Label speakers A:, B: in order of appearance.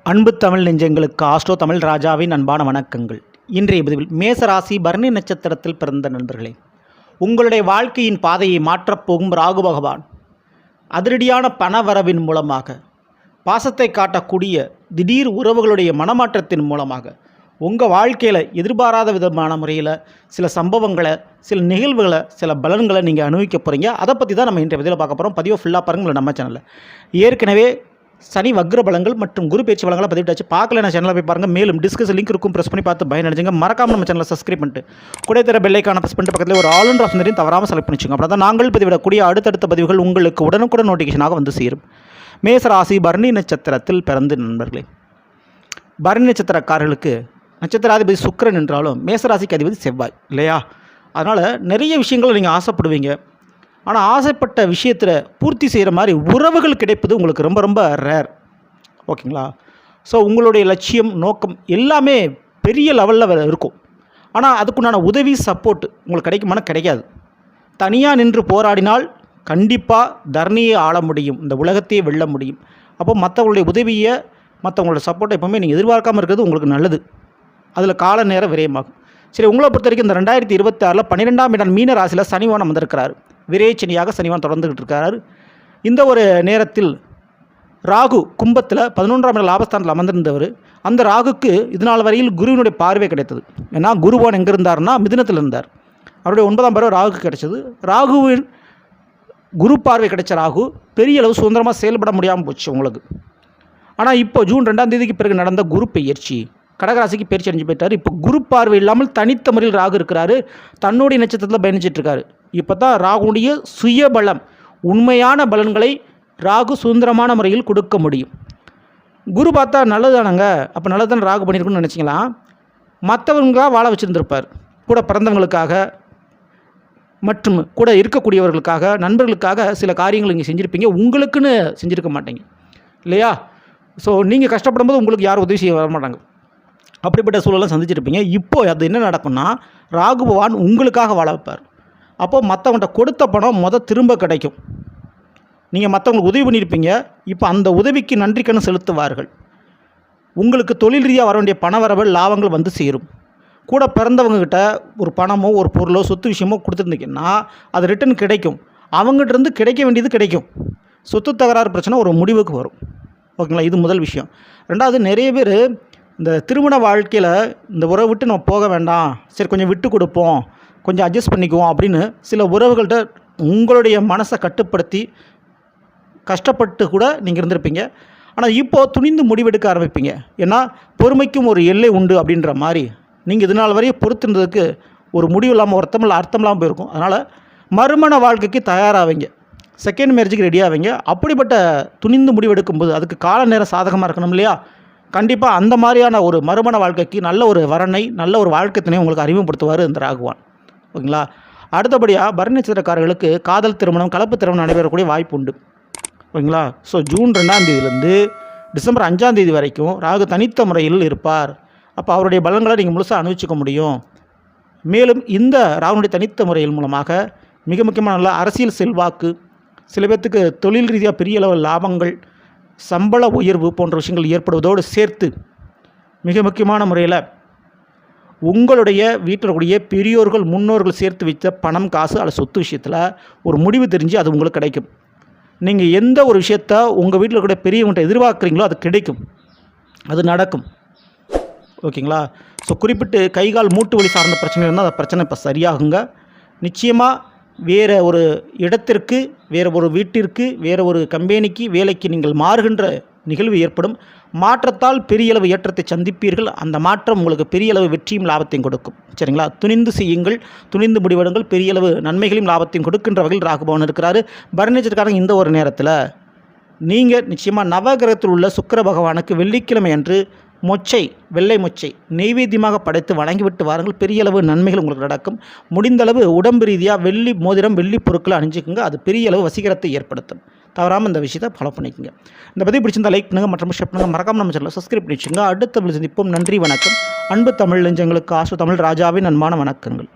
A: அன்பு தமிழ் நெஞ்சங்களுக்கு ஆஸ்ட்ரோ தமிழ் ராஜாவின் அன்பான வணக்கங்கள். இன்றைய பதிவில் மேசராசி பரணி நட்சத்திரத்தில் பிறந்த நண்பர்களே, உங்களுடைய வாழ்க்கையின் பாதையை மாற்றப்போகும் ராகு பகவான் அதிரடியான பணவரவின் மூலமாக, பாசத்தை காட்டக்கூடிய திடீர் உறவுகளுடைய மனமாற்றத்தின் மூலமாக உங்கள் வாழ்க்கையில் எதிர்பாராத விதமான முறையில் சில சம்பவங்களை, சில நிகழ்வுகளை, சில பலன்களை நீங்கள் அனுபவிக்க போகிறீங்க. அதை பற்றி தான் நம்ம இன்றைய பதிவில் பார்க்க போகிறோம். பதிவை ஃபுல்லாக பாருங்கள். நம்ம சேனலில் ஏற்கனவே சனி வக்ர பலங்கள் மற்றும் குரு பேச்சு பலங்களை பதிவிட்டாச்சு. பார்க்கல சேனலில் போய் பாருங்கள். மேலும் டிஸ்கஸ் லிங்க் இருக்கும், ப்ரெஸ் பண்ணி பார்த்து பயனடைஞ்சுங்க. மறக்காமல் நம்ம சேனலை சப்ஸ்கிரைப் பண்ணிட்டு கூட தர பெல்லைக்கான ப்ரெஸ் பண்ணிட்டு பக்கத்தில் ஒரு ஆல் ஆஃப் ஆப்ஷன் தவறாமல் செலக்ட் பண்ணிச்சுங்க. அப்புறம் தான் நாங்கள் பதிவிடக்கூடிய அடுத்தடுத்த பதிவுகள் உங்களுக்கு உடனுக்குடன் நோட்டிஃபிகேஷனாக வந்து சேரும். மேசராசி பரணி நட்சத்திரத்தில் பிறந்த நண்பர்களே, பரணி நட்சத்திரக்காரர்களுக்கு நட்சத்திராதிபதி சுக்கிரன் என்றாலும் மேசராசிக்கு அதிபதி செவ்வாய் இல்லையா? அதனால் நிறைய விஷயங்களை நீங்கள் ஆசைப்படுவீங்க. ஆனால் ஆசைப்பட்ட விஷயத்தில் பூர்த்தி செய்கிற மாதிரி உறவுகள் கிடைப்பது உங்களுக்கு ரொம்ப ரொம்ப ரேர். ஓகேங்களா? ஸோ உங்களுடைய லட்சியம், நோக்கம் எல்லாமே பெரிய லெவலில் இருக்கும். ஆனால் அதுக்குண்டான உதவி, சப்போர்ட் உங்களுக்கு கிடைக்குமானா கிடைக்காது. தனியாக நின்று போராடினால் கண்டிப்பாக தரணியை ஆள முடியும், இந்த உலகத்தையே வெல்ல முடியும். அப்போ மற்றவங்களுடைய உதவியை, மற்றவங்களோட சப்போர்ட்டை எப்போவுமே நீங்கள் எதிர்பார்க்காமல் இருக்கிறது உங்களுக்கு நல்லது. அதில் கால நேரம் விரயமாகும். சரி, உங்களை பொறுத்த வரைக்கும் இந்த 2026 12ஆம் இடம் மீன ராசியில் சனிவான் அமர்ந்திருக்கிறார். விரேச்சனியாக சனிவான் தொடர்ந்துகிட்டு இருக்கார். இந்த ஒரு நேரத்தில் ராகு கும்பத்தில் 11ஆம் இட லாபஸ்தானத்தில் அமர்ந்திருந்தவர். அந்த ராகுக்கு இதனால் வரையில் குருவினுடைய பார்வை கிடைத்தது. ஏன்னா குருவான் எங்கே இருந்தார்னா மிதுனத்தில் இருந்தார். அவருடைய 9ஆம் பார்வை ராகுக்கு கிடைச்சது. ராகுவின் குரு பார்வை கிடைச்ச ராகு பெரிய அளவு சுதந்திரமாக செயல்பட முடியாமல் போச்சு உங்களுக்கு. ஆனால் இப்போ ஜூன் 2ஆம் தேதிக்கு பிறகு நடந்த குரு பெயர்ச்சி கடகராசிக்கு பயிற்சி அடைஞ்சு போயிட்டார். இப்போ குரு பார்வை இல்லாமல் தனித்த முறையில் ராகு இருக்கிறாரு. தன்னுடைய நட்சத்திரத்தில் பயணிச்சிட்டு இருக்காரு. இப்போ தான் ராகுடைய சுயபலம், உண்மையான பலன்களை ராகு சுதந்திரமான முறையில் கொடுக்க முடியும். குரு பார்த்தா நல்லதானங்க, அப்போ நல்லதான ராகு பண்ணியிருக்குன்னு நினச்சிங்களா? மற்றவங்களாக வாழ வச்சுருந்துருப்பார். கூட பிறந்தவங்களுக்காக மற்றும் கூட இருக்கக்கூடியவர்களுக்காக, நண்பர்களுக்காக சில காரியங்கள் நீங்கள் செஞ்சுருப்பீங்க. உங்களுக்குன்னு செஞ்சுருக்க மாட்டீங்க இல்லையா? ஸோ நீங்கள் கஷ்டப்படும் போது உங்களுக்கு யாரும் உதவி செய்ய வர மாட்டாங்க. அப்படிப்பட்ட சூழலாம் சந்திச்சிருப்பீங்க. இப்போது அது என்ன நடக்கும்னா, ராகு பகவான் உங்களுக்காக வாழ வைப்பார். அப்போது மற்றவங்கள்ட்ட கொடுத்த பணம் திரும்ப கிடைக்கும். நீங்கள் மற்றவங்களுக்கு உதவி பண்ணியிருப்பீங்க. இப்போ அந்த உதவிக்கு நன்றிக்கண்ணு செலுத்துவார்கள். உங்களுக்கு தொழில் ரீதியாக வர வேண்டிய பண வரவு, லாபங்கள் வந்து சேரும். கூட பிறந்தவங்ககிட்ட ஒரு பணமோ ஒரு பொருளோ சொத்து விஷயமோ கொடுத்துருந்தீங்கன்னா அது ரிட்டன் கிடைக்கும். அவங்ககிட்டருந்து கிடைக்க வேண்டியது கிடைக்கும். சொத்து தகராறு பிரச்சனை ஒரு முடிவுக்கு வரும். ஓகேங்களா? இது முதல் விஷயம். ரெண்டாவது, நிறைய பேர் இந்த திருமண வாழ்க்கையில் இந்த உறவை விட்டு நம்ம போக வேண்டாம், சரி கொஞ்சம் விட்டு கொடுப்போம், கொஞ்சம் அட்ஜஸ்ட் பண்ணிக்குவோம் அப்படின்னு சில உறவுகள்கிட்ட உங்களுடைய மனசை கட்டுப்படுத்தி கஷ்டப்பட்டு கூட நீங்கள் இருந்திருப்பீங்க. ஆனால் இப்போது துணிந்து முடிவெடுக்க ஆரம்பிப்பீங்க. ஏன்னா பொறுமைக்கும் ஒரு எல்லை உண்டு அப்படின்ற மாதிரி நீங்கள் இது நாள் வரையும் பொறுத்திருந்ததுக்கு ஒரு முடிவு இல்லாமல், அர்த்தம் இல்லாமல் போயிருக்கும். அதனால் மறுமண வாழ்க்கைக்கு தயாராகிங்க, செகண்ட் மேரேஜுக்கு ரெடி ஆவீங்க. அப்படிப்பட்ட துணிந்து முடிவெடுக்கும்போது அதுக்கு கால நேரம் சாதகமாக இருக்கணும் இல்லையா? கண்டிப்பாக அந்த மாதிரியான ஒரு மறுமண வாழ்க்கைக்கு நல்ல ஒரு வரனை, நல்ல ஒரு வாழ்க்கை துணையை உங்களுக்கு அறிமுகப்படுத்துவார் இந்த ராகுவான். ஓகேங்களா? அடுத்தபடியாக பரணி நட்சத்திரக்காரர்களுக்கு காதல் திருமணம், கலப்பு திருமணம் நடைபெறக்கூடிய வாய்ப்பு உண்டு. ஓகேங்களா? ஸோ ஜூன் 2ஆம் தேதியிலேருந்து டிசம்பர் 5ஆம் தேதி வரைக்கும் ராகு தனித்த முறையில் இருப்பார். அப்போ அவருடைய பலன்களை நீங்கள் முழுசாக அனுபவிச்சுக்க முடியும். மேலும் இந்த ராகுனுடைய தனித்த முறையில் மூலமாக மிக முக்கியமான நல்ல அரசியல் செல்வாக்கு, சில பேர்த்துக்கு தொழில் ரீதியாக பெரிய அளவு லாபங்கள், சம்பள உயர்வு போன்ற விஷயங்கள் ஏற்படுவதோடு சேர்த்து மிக முக்கியமான முறையில் உங்களுடைய வீட்டில் கூடிய பெரியோர்கள், முன்னோர்கள் சேர்த்து வைத்த பணம், காசு அல்லது சொத்து விஷயத்தில் ஒரு முடிவு தெரிஞ்சு அது உங்களுக்கு கிடைக்கும். நீங்கள் எந்த ஒரு விஷயத்த உங்கள் வீட்டில் கூட பெரியவங்கள்ட்ட எதிர்பார்க்குறீங்களோ அது கிடைக்கும், அது நடக்கும். ஓகேங்களா? ஸோ குறிப்பிட்டு கை கால் மூட்டு வலி சார்ந்த பிரச்சனை இருந்தால் அந்த பிரச்சனை இப்போ சரியாகுங்க. நிச்சயமாக வேறு ஒரு இடத்திற்கு, வேறு ஒரு வீட்டிற்கு, வேறு ஒரு கம்பெனிக்கு வேலைக்கு நீங்கள் மாறுகின்ற நிகழ்வு ஏற்படும். மாற்றத்தால் பெரிய அளவு ஏற்றத்தை சந்திப்பீர்கள். அந்த மாற்றம் உங்களுக்கு பெரிய அளவு வெற்றியும் லாபத்தையும் கொடுக்கும். சரிங்களா? துணிந்து செய்யுங்கள், துணிந்து முடிவெடுங்கள். பெரிய அளவு நன்மைகளையும் லாபத்தையும் கொடுக்கின்ற வகையில் ராகுபவன் இருக்கிறாரு. பரணி நட்சத்திரக்காரங்க இந்த ஒரு நேரத்தில் நீங்கள் நிச்சயமாக நவகிரகத்தில் உள்ள சுக்கிர பகவானுக்கு வெள்ளிக்கிழமை அன்று மொச்சை, வெள்ளை மொச்சை நெய்வேத்தியமாக படைத்து வணங்கிவிட்டு வாருங்கள். பெரிய அளவு நன்மைகள் உங்களுக்கு நடக்கும். முடிந்தளவு உடம்பு ரீதியாக வெள்ளி மோதிரம், வெள்ளி பொருட்களை அணிஞ்சிக்குங்க. அது பெரிய அளவு வசீகரத்தை ஏற்படுத்தும். தவறாமல் இந்த விஷயத்தை ஃபாலோ பண்ணிக்கோங்க. இந்த பதிவு பிடிச்சிருந்தால் லைக் பண்ணுங்கள், மற்றும் ஷேர் பண்ணுங்கள். மறக்காமல் நம்ம சேனலை சப்ஸ்கிரைப் பண்ணி வச்சுங்க. அடுத்த சந்திப்போம். நன்றி, வணக்கம். அன்பு தமிழ் நெஞ்சங்களுக்கு ஆஸ்ட்ரோ தமிழ் ராஜாவின் அன்பான வணக்கங்கள்.